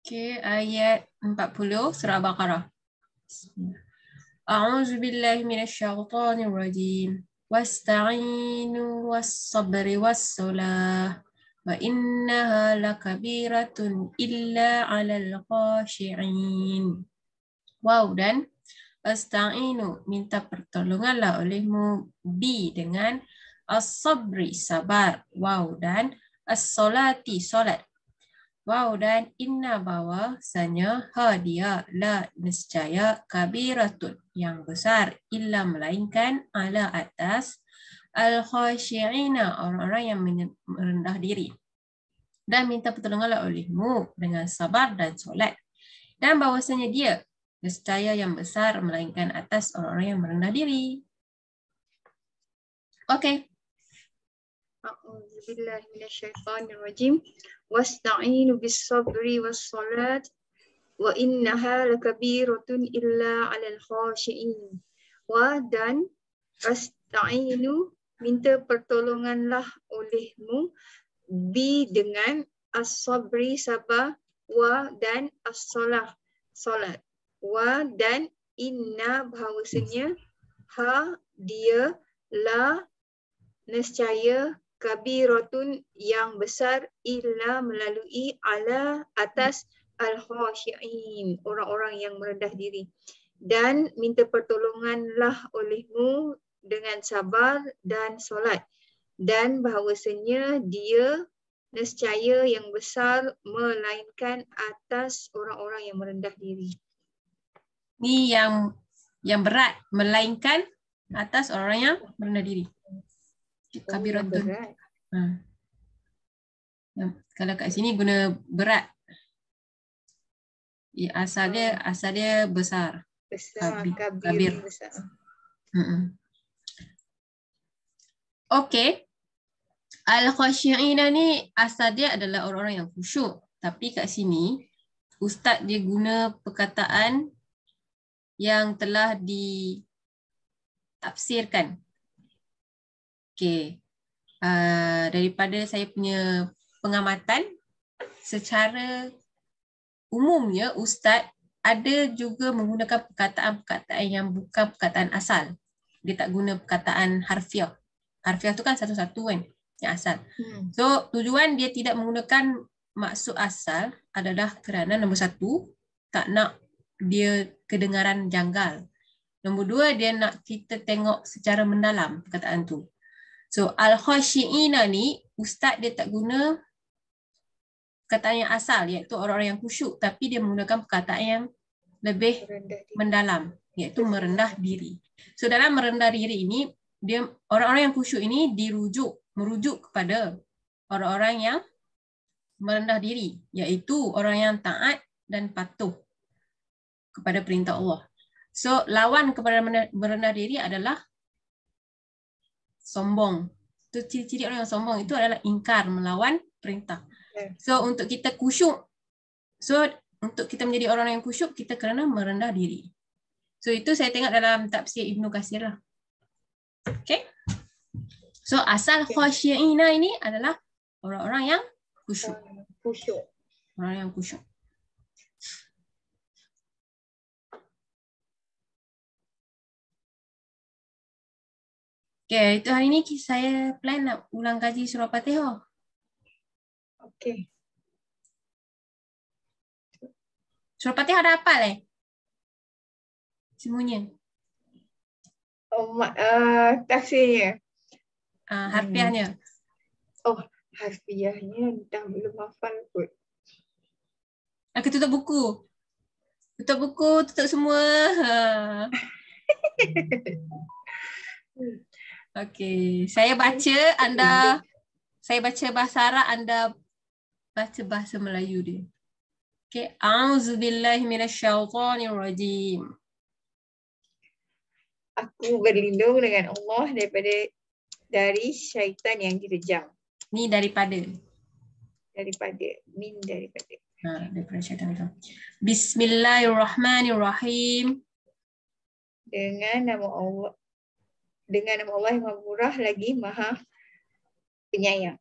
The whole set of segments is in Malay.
Okey, ayat 40 surah Al-Baqarah. A'udzu billahi minasyaitonir rajim. Wasta'inu was-sabri was-salah wa innaha lakabiratun illa 'alal khashi'in. Wow, dan asta'inu, minta pertolonganlah olehmu, bi dengan as-sabri, sabar, wow, dan as-salati, solat. Wow, dan inna bahwasanya dia la nescaya kabiratun, yang besar, illa melainkan ala atas al-khasyi'ina, orang-orang yang merendah diri. Dan minta pertolonganlah olehmu dengan sabar dan solat. Dan bahwasanya dia nescaya yang besar melainkan atas orang-orang yang merendah diri. Okey. A'udzu billahi minasyaitonir rajim. Wasta'inu bis-sabri was-salat wa innaha lakabiratun illa 'alal khashi'in. Dan asta'inu, minta pertolonganlah olehmu, bi dengan as-sabri, sabar, wa dan as-salah, solat. Wa dan inna, bahawasanya dia la nescaya kabiratun, yang besar, illa melalui ala atas al-khasyi'in, orang-orang yang merendah diri. Dan minta pertolonganlah olehmu dengan sabar dan solat. Dan bahawasanya dia nescaya yang besar melainkan atas orang-orang yang merendah diri. Ni yang berat, melainkan atas orang yang merendah diri. Kabiratun. Kalau kat sini guna berat. Asal dia besar. Besar, kabir. Besar. Okey. Al-khasyi'ina ni asal dia adalah orang-orang yang khusyuk. Tapi kat sini ustaz dia guna perkataan yang telah ditafsirkan. Okey. Daripada saya punya pengamatan, secara umumnya ustaz ada juga menggunakan perkataan-perkataan yang bukan perkataan asal. Dia tak guna perkataan harfiah. Harfiah tu kan satu-satu kan, yang asal. So tujuan dia tidak menggunakan maksud asal adalah kerana nombor satu, tak nak dia kedengaran janggal. Nombor dua, dia nak kita tengok secara mendalam perkataan tu. So al-khasyi'ina ni ustaz dia tak guna perkataan yang asal, iaitu orang-orang yang khusyuk, tapi dia menggunakan perkataan yang lebih mendalam, iaitu merendah diri. So dalam merendah diri ini, dia orang-orang yang khusyuk ini merujuk kepada orang-orang yang merendah diri, iaitu orang yang taat dan patuh kepada perintah Allah. So lawan kepada merendah diri adalah sombong. Tu ciri-ciri orang yang sombong itu adalah ingkar, melawan perintah. So untuk kita khusyuk, untuk kita menjadi orang yang khusyuk, kita kena merendah diri. So itu saya tengok dalam tafsir Ibnu Katsir lah. Okay. So asal khasyi'ina ini adalah orang-orang yang khusyuk. Orang yang khusyuk. Okay, itu hari ni saya plan nak ulang kaji surah Fatihah. Okay. Surah Fatihah dah hafal semuanya? Tafsirnya. Harfiahnya. Harfiahnya dah belum hafal kot. Aku tutup buku. Tutup semua. Okey, saya baca bahasa Arab, anda baca bahasa Melayu dia. Okey, a'udzubillahi minasyaitonirrajim. Aku berlindung dengan Allah dari syaitan yang direjam. Ni daripada syaitan itu. Bismillahirrahmanirrahim. Dengan nama Allah yang Maha Murah lagi Maha Penyayang.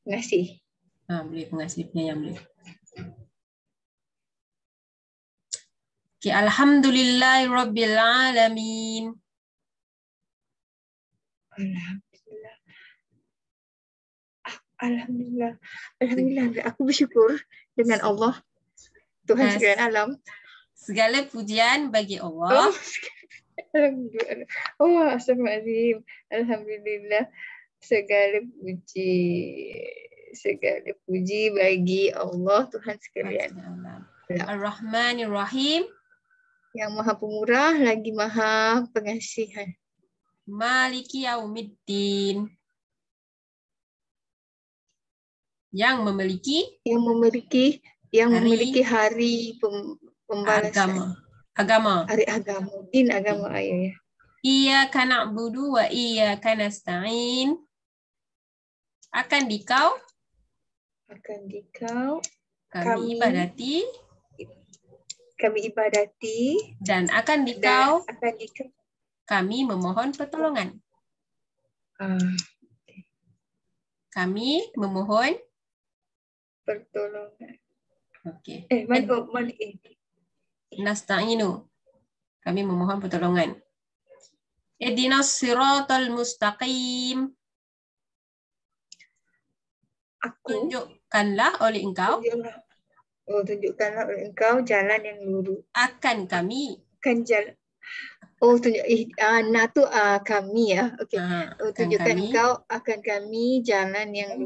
Pengasih. Boleh pengasih penyayang boleh. Okay, Alhamdulillahirabbil alamin. Alhamdulillah. Alhamdulillah. Alhamdulillah. Aku bersyukur dengan Allah, Tuhan sekalian alam. Segala pujian bagi Allah. Alhamdulillah. Oh, astagfirullahaladzim. Alhamdulillah. Segala puji bagi Allah, Tuhan sekalian. Ar-Rahmanir Rahim. Yang Maha Pemurah lagi Maha Pengasihan. Maliki Yaumiddin. Yang memiliki hari pembalasan. Agama. Hari agama. Din agama ayah. Iyyaka na'budu wa iyyaka nasta'in. Akan dikau kami ibadati dan akan dikau kami memohon pertolongan. Kami memohon pertolongan. Okey. Mana Nasta'inu. Kami memohon pertolongan. Ihdinas siratal mustaqim. Tunjukkanlah oleh engkau. Tunjukkanlah oleh engkau jalan yang lurus. Akan kami. Jalan. Kami ya. Okey. Tunjukkan engkau akan kami jalan yang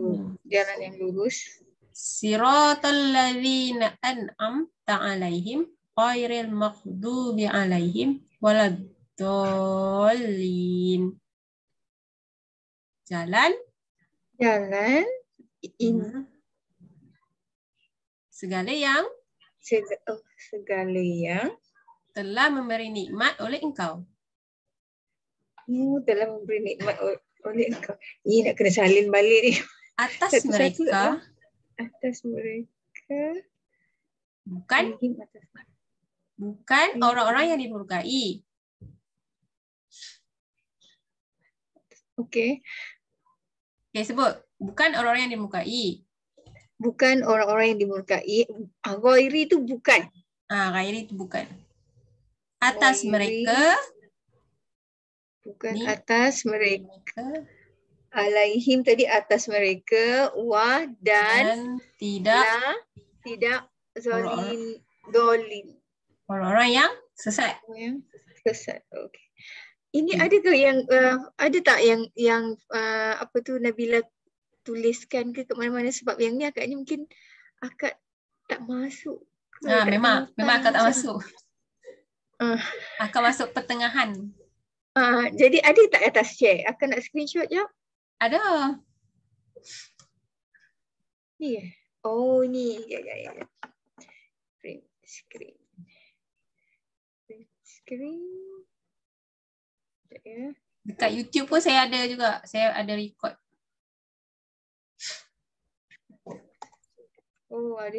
lurus. Siratal ladzina an'amta 'alaihim ghairil maghdubi 'alaihim waladdallin. Jalan segala yang telah memberi nikmat oleh engkau. Telah memberi nikmat oleh engkau. Ini nak kena salin balik ni. Atas mereka. Bukan orang-orang yang dimurkai. Okey. Sebut. Bukan orang-orang yang dimurkai. Bukan orang-orang yang dimurkai. Ghairi itu bukan. Ghairi itu bukan. Atas mereka. Bukan atas mereka. Alaihim tadi atas mereka. Dan tidak dolin. Orang-orang yang sesat. Okey. Ini ada ke yang ada tak yang apa tu Nabila tuliskan ke mana-mana, sebab yang ni agaknya mungkin akak tak masuk. Memang akak tak masuk. Akak masuk pertengahan. Jadi ada tak atas share? Akak nak screenshot je? Ada. Ni. Oh ni. Ya. Print screen. Dekat YouTube pun saya ada juga. Saya ada record. Oh, ada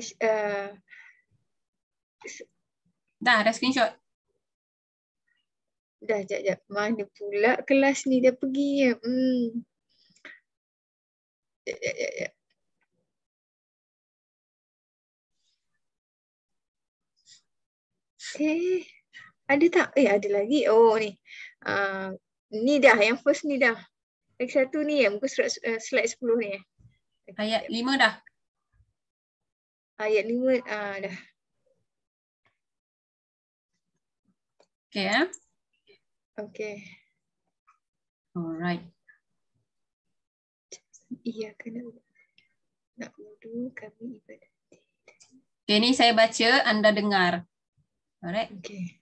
dah ada screenshot. Dah, jap. Mana pula kelas ni dah pergi ya? Jap. Ada tak? Ada lagi. Oh ni. Ni dah, yang first ni dah. Lagi satu ni muka slide 10 ni. Ayat 5 dah. Ayat 5 dah. Okay Okay. Alright. Iya kena nak wudu kami ibadat. Okay, ni saya baca, anda dengar. Alright. Okay.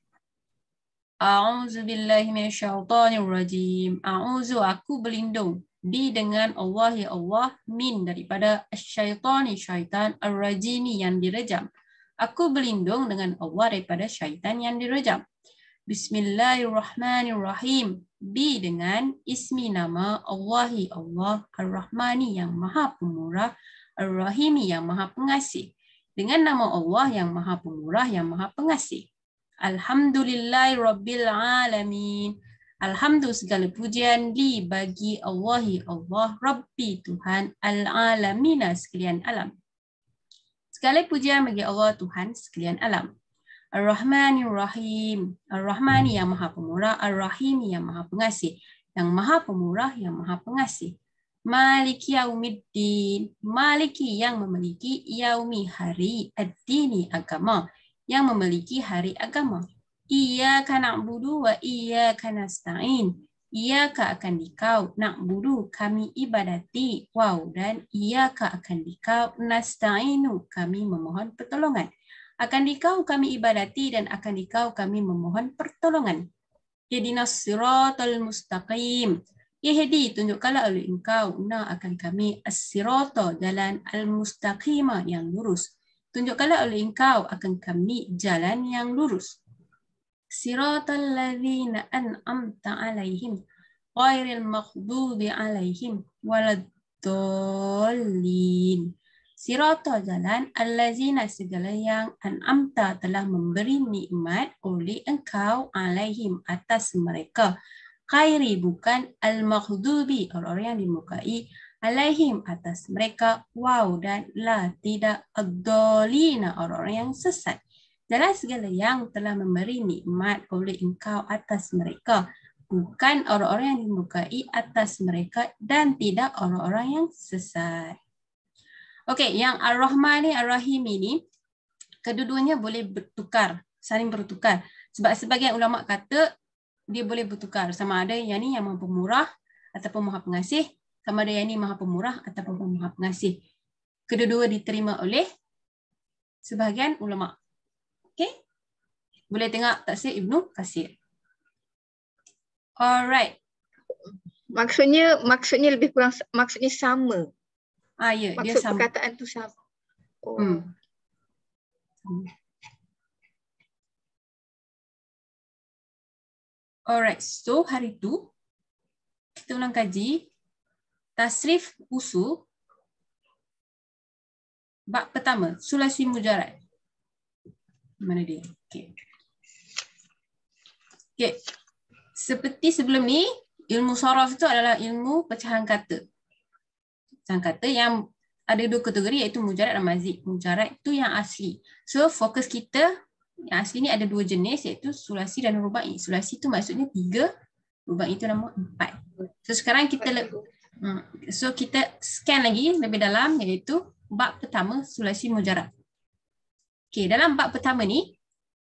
A'udzu billahi minasyaitonir rajim. A'udzu, aku berlindung bi dengan Allah ya Allah, min daripada asyaitani syaitan, ar-rajimi yang direjam. Aku berlindung dengan Allah daripada syaitan yang direjam. Bismillahirrahmanirrahim. Bi dengan ismi nama Allahi Allah, ar-Rahmani yang maha pemurah, ar-Rahimi yang maha pengasih. Dengan nama Allah yang maha pemurah, yang maha pengasih. Alhamdulillahirabbil alamin. Alhamdu segala pujian li bagi Allahi Allah Rabbi Tuhan al-alamina sekalian alam. Segala pujian bagi Allah Tuhan sekalian alam. Ar-Rahmanir Rahim. Ar-Rahmani yang Maha Pemurah, Ar-Rahim yang Maha Pengasih. Yang Maha Pemurah, yang Maha Pengasih. Maliki Yaumiddin. Maliki yang memiliki yaumi hari ad-dini agama. Yang memiliki hari agama. Iyyaka na'budu wa iyyaka nasta'in. Iyyaka akan dikau, na'budu kami ibadati, wow, dan iyyaka akan dikau, nasta'inu kami memohon pertolongan. Akan dikau kami ibadati dan akan dikau kami memohon pertolongan. Ihdinas siratal mustaqim. Ihdi tunjukkanlah oleh engkau na akan kami as-sirata jalan al-mustaqima yang lurus. Tunjukkanlah oleh engkau akan kami jalan yang lurus. Siratal ladzina an'amta 'alaihim ghairil maghdubi 'alaihim waladdallin. Sirata jalan allazina segala yang an'amta telah memberi nikmat oleh engkau 'alaihim atas mereka. Khairi bukan al-maghdubi orang-orang yang dimukai 'alaihim atas mereka, waw dan la tidak ad-dallina orang-orang yang sesat. Jalan segala yang telah memberi nikmat oleh engkau atas mereka, bukan orang-orang yang dimukai atas mereka dan tidak orang-orang yang sesat. Okey, yang Ar-Rahman ni, Ar-Rahim ini, kedua-duanya boleh bertukar, saling bertukar. Sebab sebagian ulama kata dia boleh bertukar. Sama ada yang ni yang Maha Pemurah ataupun Maha Pengasih, sama ada yang ni Maha Pemurah ataupun Maha Pengasih. Kedua-dua diterima oleh sebahagian ulama. Okey? Boleh tengok tafsir Ibnu Katsir. Alright. Maksudnya lebih kurang maksudnya sama. Ya, dia Maksud sama. perkataan tu sama. Oh. Alright, so hari tu kita ulang kaji tasrif usul bab pertama, sulasi mujarrad. Mana dia? Okey. Okey. Seperti sebelum ni, ilmu saraf itu adalah ilmu pecahan kata. Pecahan kata yang ada dua kategori iaitu mujarrad dan mazid. Mujarrad itu yang asli. So fokus kita yang asli ni ada dua jenis iaitu sulasi dan rubai. Sulasi itu maksudnya 3, rubai itu nama 4. So sekarang kita scan lagi lebih dalam iaitu bab pertama sulasi mujarrad. Okey, dalam bab pertama ni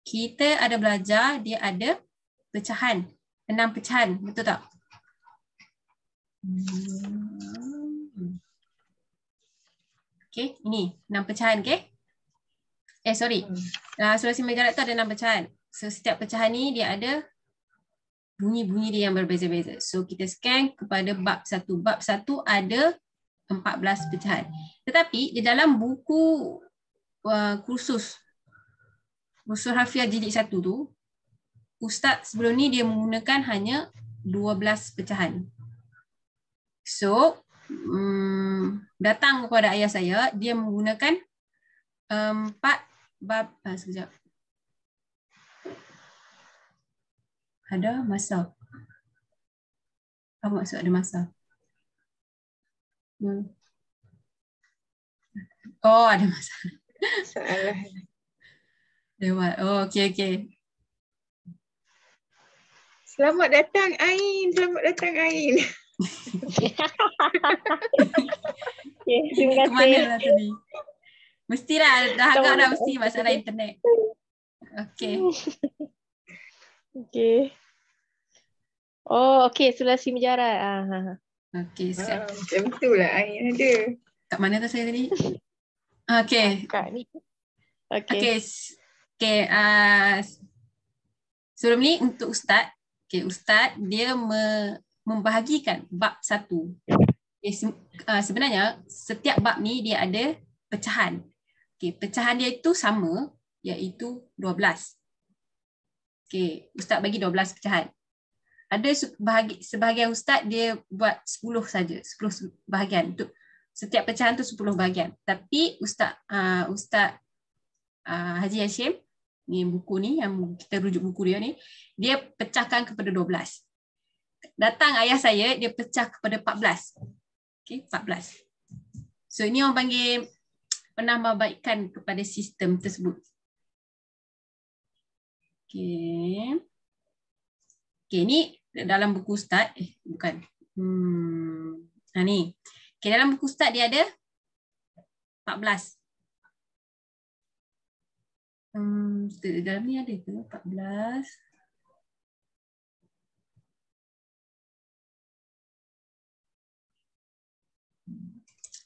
kita ada belajar dia ada pecahan, 6 pecahan, betul tak? Okey, ini 6 pecahan, okey? Sulasi mujarrad tu ada 6 pecahan. So setiap pecahan ni dia ada bunyi-bunyi dia yang berbeza-beza. So kita scan kepada bab 1. Bab 1 ada 14 pecahan. Tetapi di dalam buku kursus Harfiah jilid 1 tu, Ustaz sebelum ni dia menggunakan hanya 12 pecahan. So, datang kepada ayah saya, dia menggunakan 4 bab, sekejap. Ada masa. Apa maksud ada masa? Oh, ada masa. Salah. Lewat. Oh, okey. Selamat datang Ain. Okay, terima kasih. Ke mana lah tadi? Mestilah dah agak dah mesti masalah internet. Okey. Okey. Oh, okey, sulasi mujarrad. Okey, sekejap. Macam itulah Ain ada. Kat mana tu saya tadi? Okey. Kak ni. Okey. Sebelum ni untuk Ustaz. Okey, Ustaz dia membahagikan bab 1. Sebenarnya setiap bab ni dia ada pecahan. Okey, pecahan dia itu sama iaitu 12. Okey, Ustaz bagi 12 pecahan. Ada sebahagian Ustaz dia buat 10 saja, 10 bahagian. Untuk setiap pecahan tu 10 bahagian. Tapi Ustaz Haji Hashim, ni buku ni yang kita rujuk buku dia ni, dia pecahkan kepada 12. datang ayah saya, dia pecah kepada 14. Okay, 14. So ini orang panggil penambahbaikan kepada sistem tersebut. Okay. Okay, ni dalam buku Ustaz. Bukan. Ni. Okay, dalam buku Ustaz dia ada 14. Dalam ni ada ke 14?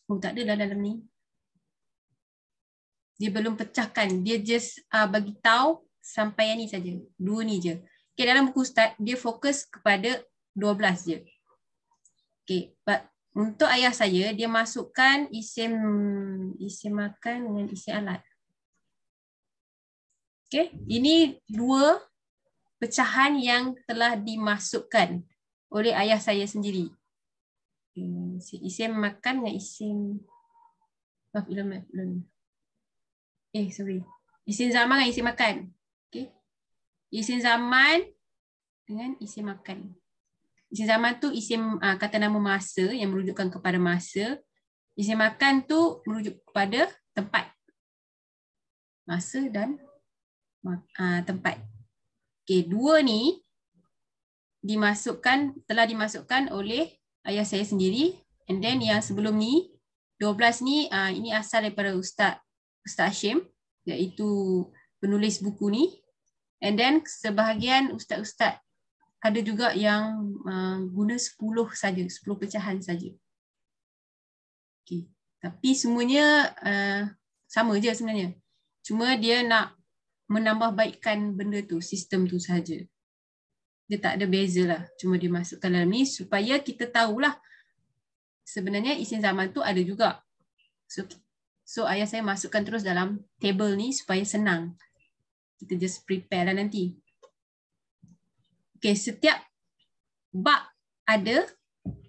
Oh, tak ada dalam ni. Dia belum pecahkan. Dia just bagi tahu sampai yang ni saja. 2 ni je. Okay, dalam buku Ustaz, dia fokus kepada 12 je. Okay, but untuk ayah saya, dia masukkan isim makan dengan isim alat. Okay, ini 2 pecahan yang telah dimasukkan oleh ayah saya sendiri. Isim makan dengan isim sorry. Isim zaman dengan isim makan. Okay. Isim zaman dengan isim makan. Isim zaman tu isim kata nama masa yang merujukkan kepada masa. Isim makan tu merujuk kepada tempat. Masa dan tempat. Okay, 2 ni telah dimasukkan oleh ayah saya sendiri, and then yang sebelum ni 12 ni ini asal daripada Ustaz Hashim, iaitu penulis buku ni, and then sebahagian ustaz-ustaz ada juga yang guna 10 saja, 10 pecahan saja. Okay. Tapi semuanya sama je sebenarnya, cuma dia nak menambahbaikkan benda tu, sistem tu saja. Dia tak ada beza lah. Cuma dia masukkan dalam ni supaya kita tahulah sebenarnya isim zaman tu ada juga. So ayah saya masukkan terus dalam table ni supaya senang. Kita just prepare lah nanti. Okay, setiap bab ada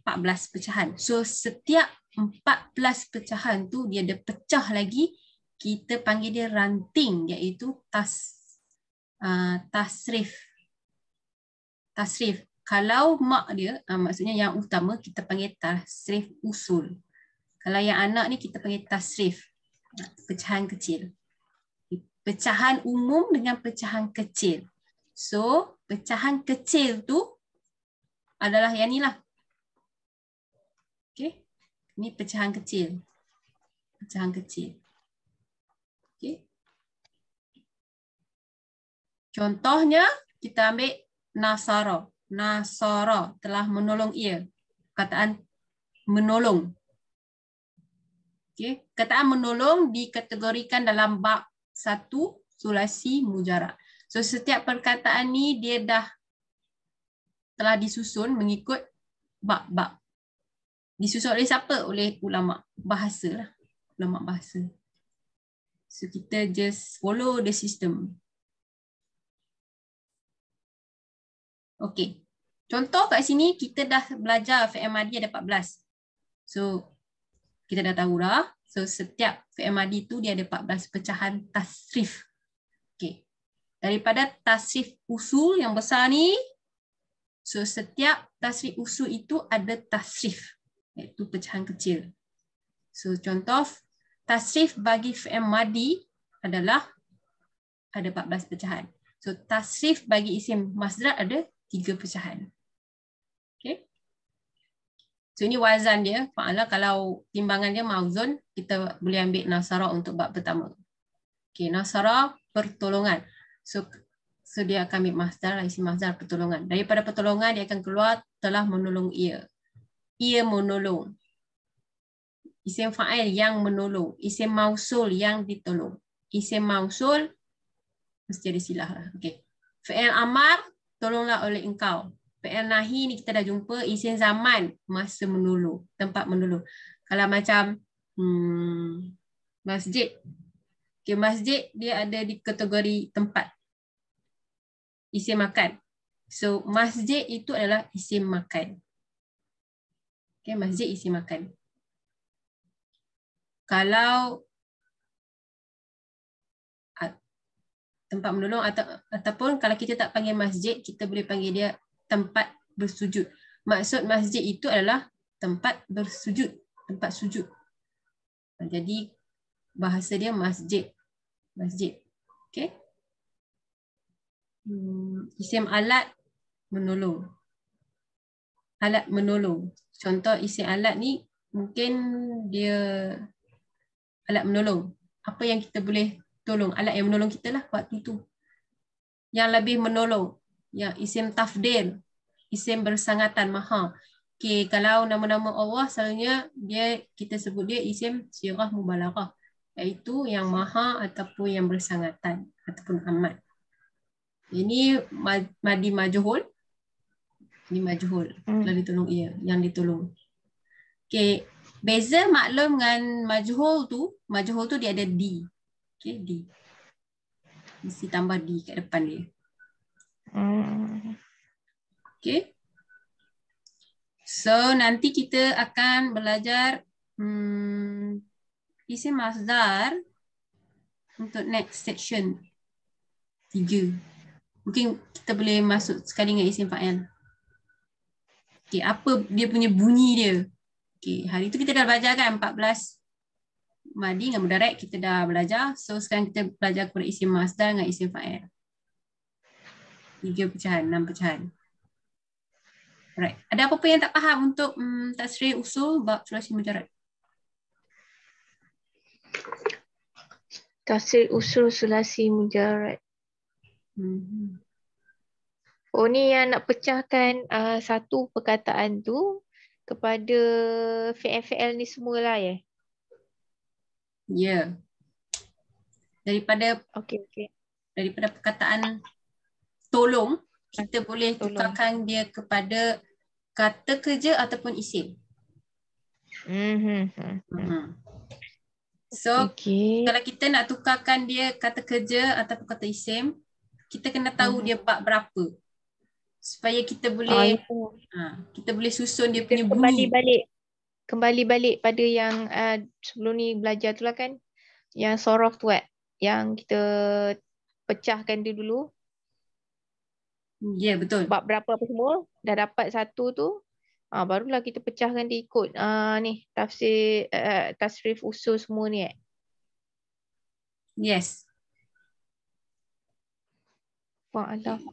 14 pecahan. So setiap 14 pecahan tu dia ada pecah lagi. Kita panggil dia ranting, iaitu tasrif. Tasrif. Kalau mak dia, maksudnya yang utama, kita panggil tasrif usul. Kalau yang anak ni kita panggil tasrif. Pecahan kecil. Pecahan umum dengan pecahan kecil. So, pecahan kecil tu adalah yang ni lah. Okay. Ini pecahan kecil. Pecahan kecil. Okay. Contohnya, kita ambil Nasara. Nasara telah menolong ia. Kataan menolong. Okay. Kataan menolong dikategorikan dalam bab 1 sulasi mujarab. So setiap perkataan ni dia telah disusun mengikut bab-bab. Disusun oleh siapa? Oleh ulama bahasa lah. Ulama bahasa. So kita just follow the system. Okey. Contoh kat sini kita dah belajar fi'il madi ada 14. So kita dah tahu dah. So setiap fi'il madi tu dia ada 14 pecahan tasrif. Okey. Daripada tasrif usul yang besar ni, so setiap tasrif usul itu ada tasrif, iaitu pecahan kecil. So contoh tasrif bagi fi'il madi adalah ada 14 pecahan. So tasrif bagi isim masdar ada 3 pecahan. Okay. So ini wazan dia. Fa'ala kalau timbangan dia mauzun, kita boleh ambil nasara untuk bab pertama. Okay, nasara pertolongan. So dia akan ambil masdar, isim masdar pertolongan. Daripada pertolongan dia akan keluar telah menolong ia. Ia menolong. Isim fa'il yang menolong. Isim mausul yang ditolong. Isim mausul mesti ada silah lah. Okay. Fi'il amar, tolonglah oleh engkau. Fi'il nahi ni kita dah jumpa. Isim zaman, masa menolong. Tempat menolong. Kalau macam masjid. Okay, masjid dia ada di kategori tempat. Isim makan. So masjid itu adalah isim makan. Okay, masjid isim makan. Kalau tempat menolong ataupun kalau kita tak panggil masjid, kita boleh panggil dia tempat bersujud. maksud masjid itu adalah tempat bersujud, tempat sujud. Jadi bahasa dia masjid. Masjid. Okey. Isim alat menolong. Alat menolong. Contoh isim alat ni mungkin dia alat menolong. Apa yang kita boleh tolong? Alat yang menolong kita lah waktu tu. Yang lebih menolong. Yang isim tafdil. Isim bersangatan maha. Okay, kalau nama-nama Allah selalunya kita sebut dia isim sirah mubalaghah. Iaitu yang maha ataupun yang bersangatan ataupun amat. Ini madi majhul. Ini majhul. Kalau ditolong yang ditolong. Okay. Beza maklum dengan majhul tu dia ada di. Okay, di. Mesti tambah di kat depan dia. Okay. So nanti kita akan belajar isim masdar untuk next section 3. Mungkin kita boleh masuk sekali dengan isim fa'il. Okay, apa dia punya bunyi dia? Okay, hari tu kita dah belajar kan 14 madi dengan mudarat kita dah belajar. So sekarang kita belajar kepada isim masdar dengan isim fa'il. 3 pecahan, 6 pecahan. Alright. Ada apa-apa yang tak faham untuk tasrih usul bab sulasi mujarrad? Tasrih usul sulasi mujarrad. Oh ni yang nak pecahkan satu perkataan tu kepada fi'il ni semualah ya? Ya. Daripada perkataan tolong, kita boleh tukarkan dia kepada kata kerja ataupun isim. So, kalau kita nak tukarkan dia kata kerja ataupun kata isim, kita kena tahu dia bab berapa. Supaya kita boleh kita boleh susun dia punya bunyi. Kembali balik pada yang sebelum ni belajar tu lah kan. Yang sorof tu yang kita pecahkan dia dulu. Ya, betul. Bab berapa apa semua. Dah dapat satu tu. Barulah kita pecahkan dia ikut ni tafsir tasrif usul semua ni Yes.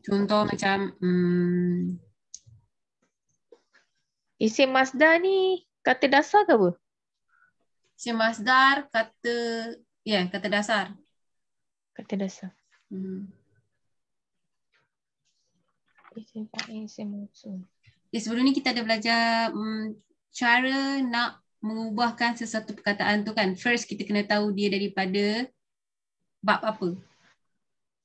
Contoh macam isim masdar ni kata dasar ke apa? Isim masdar kata dasar. Kata dasar. Isim fa'il, isim mausul. Sebelum ni kita ada belajar cara nak mengubahkan sesuatu perkataan tu kan. First kita kena tahu dia daripada bab apa.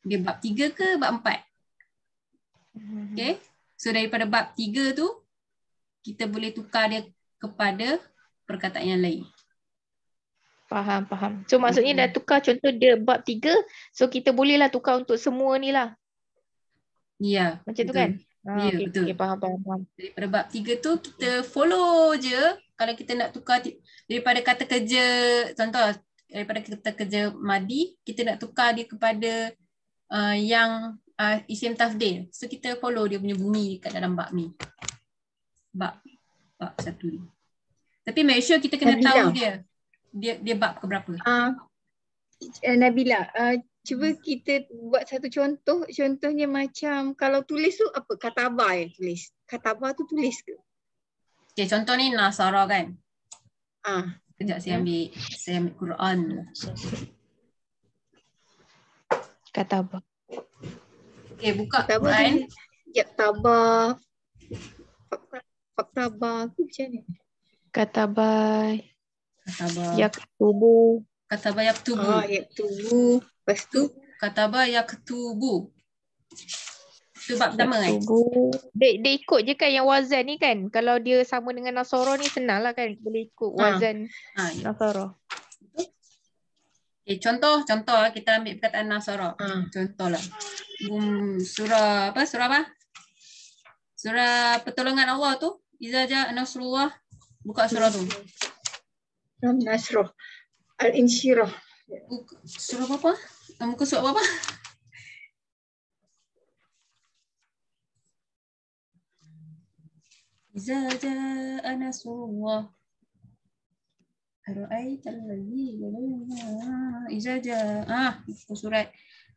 Dia bab 3 ke bab 4? Okay. So daripada bab 3 tu, kita boleh tukar dia kepada perkataan yang lain. Faham. So maksudnya dah tukar contoh dia bab 3, so kita bolehlah tukar untuk semua ni lah. Ya. Macam tu kan? Ya, betul. Okay, faham. Daripada bab 3 tu, kita follow je. Kalau kita nak tukar daripada kata kerja, contoh daripada kata kerja madi, kita nak tukar dia kepada yang isim tafdil. So kita follow dia punya bunyi kat dalam bab ni. Bab 1 ni. Tapi make sure kita kena tahu dia bab ke berapa. Nabila, cuba kita buat satu contoh. Contohnya macam kalau tulis tu apa? Katabah yang tulis. Katabah tu tulis ke? Okay, contoh ni Nasara kan? Sekejap saya ambil Quran. Katabah. Okay, buka Quran. Yaktabah. Faktabah tu macam ni? Katabah. Yaktubu. Lepas tu Katabah yaktubu. Itu bab pertama kan? Dia ikut je kan yang wazan ni kan. Kalau dia sama dengan Nasara ni senang lah kan. Boleh ikut wazan Nasara. Okay, contoh kita ambil perkataan Nasara. Contohlah. Surah apa? Surah pertolongan Allah tu. Iza ja'a nasrullah. Buka surah tu. Nasrah. Al-Insyirah. Surah apa? Muka surat apa? Iza jaa nasrullah. Ara'aital ladzi iza jaa.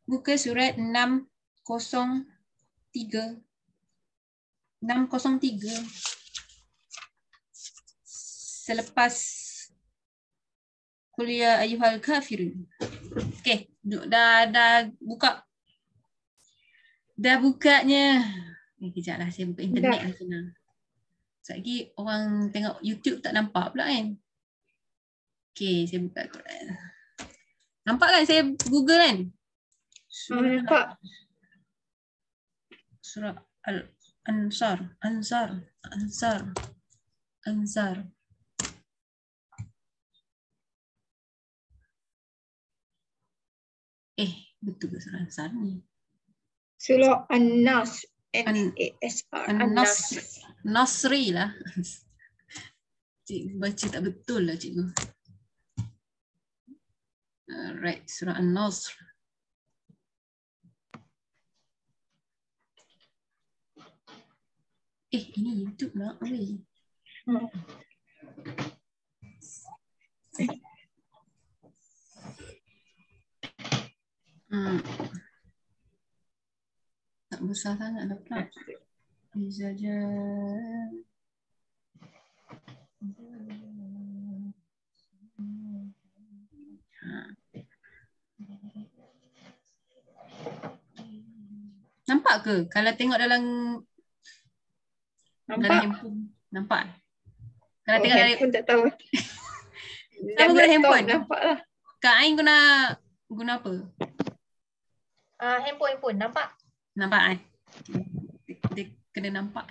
Buka surat 603. 603. Selepas kuliah ayyuhal kafirun. Okey, dah buka. Dah bukanya. Kejap lah, saya buka internet lah senang. Sekejap lagi orang tengok YouTube tak nampak pula kan. Okey, saya buka Quran. Nampak kan saya Google kan? Nampak. Surah Al-Ansar. Ansar. Betul ke surah Ansar ni? Surah An-Nas. N-A-S-R. An-Nas. Nasri lah. Cikgu baca tak betul lah cikgu. Alright, surah An-Nasr. Ini YouTube nak weh. Tak besar sangat dah pula. Ini saja. Nampak ke? Kalau tengok dalam handphone. Nampak? Kalau tengok dari handphone tak tahu. Apa guna handphone? Nampak lah. Kak Ain guna apa? Handphone. Nampak? Nampak kan? Dia kena nampak.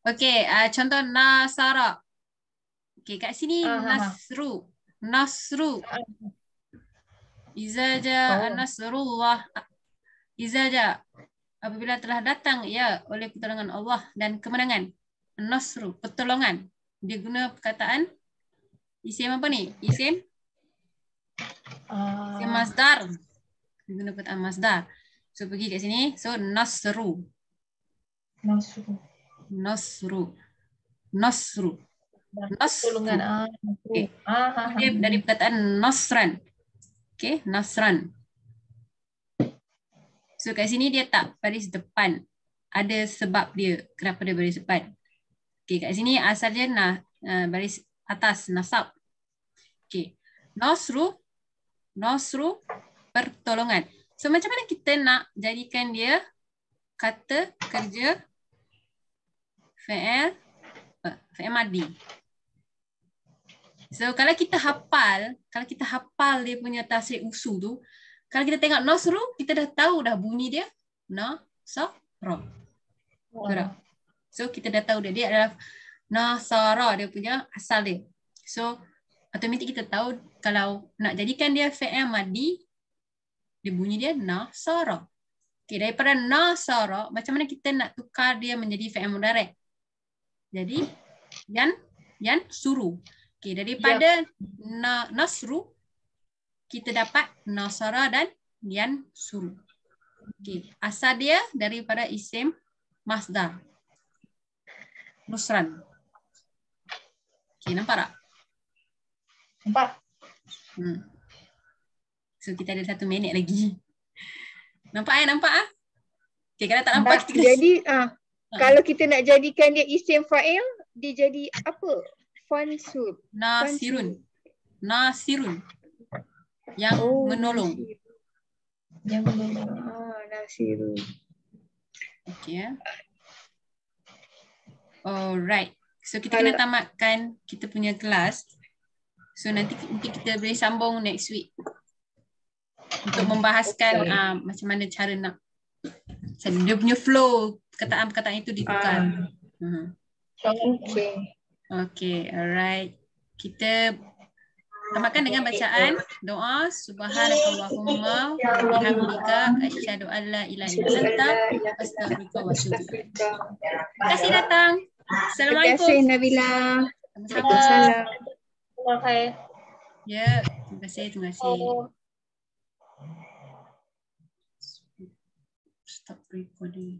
Okey, contoh Nasara. Okey, kat sini Nasru. Iza jaa nasrullah. Iza jaa. Apabila telah datang oleh pertolongan Allah dan kemenangan. Nasru, pertolongan. Dia guna perkataan isim apa ni? Isim masdar. Dia guna perkataan masdar. So pergi kat sini. So nasru. Pertolongan. Okay. Dia dari perkataan nasran. Okay, nasran. So kat sini dia tak baris depan. Ada sebab dia kenapa dia baris depan. Okay, kat sini asal dia baris atas, nasab. Okay. Nasru, pertolongan. So macam mana kita nak jadikan dia kata kerja fi'il madi. So kalau kita hafal dia punya tasrif usul tu, kalau kita tengok nasru, kita dah tahu dah bunyi dia nasara. So kita dah tahu dia adalah nasara, dia punya asal dia. So automatik kita tahu kalau nak jadikan dia fi'il madi, dia bunyi dia nasara. Okay, daripada nasara, macam mana kita nak tukar dia menjadi fi'il mudhari'? Jadi yan suru. Okay, daripada nasru, kita dapat nasara dan yan suru. Okay, asal dia daripada isim masdar. Nusran. Okay, nampak tak? Nampak. So kita ada 1 minit lagi. Nampak nampak ah? Okay, kalau tak nampak kita jadi kalau kita nak jadikan dia isim fa'il, dia jadi apa? Fansur. Nasirun. Yang menolong. Nasirun. Okay. Alright. So kita kena tamatkan kita punya kelas. So nanti kita boleh sambung next week. Untuk membahaskan macam mana cara nak dia punya flow, perkataan-perkataan itu ditukar. Okay, alright. Kita tamatkan dengan bacaan doa subhanakallahumma wa bihamdika asyhadu an la ilaha illa anta astaghfiruka wa atubu ilaik. Terima kasih datang. Assalamualaikum. Terima kasih Nabila. Waalaikumsalam. Okay. Ya, terima kasih. Stop recording.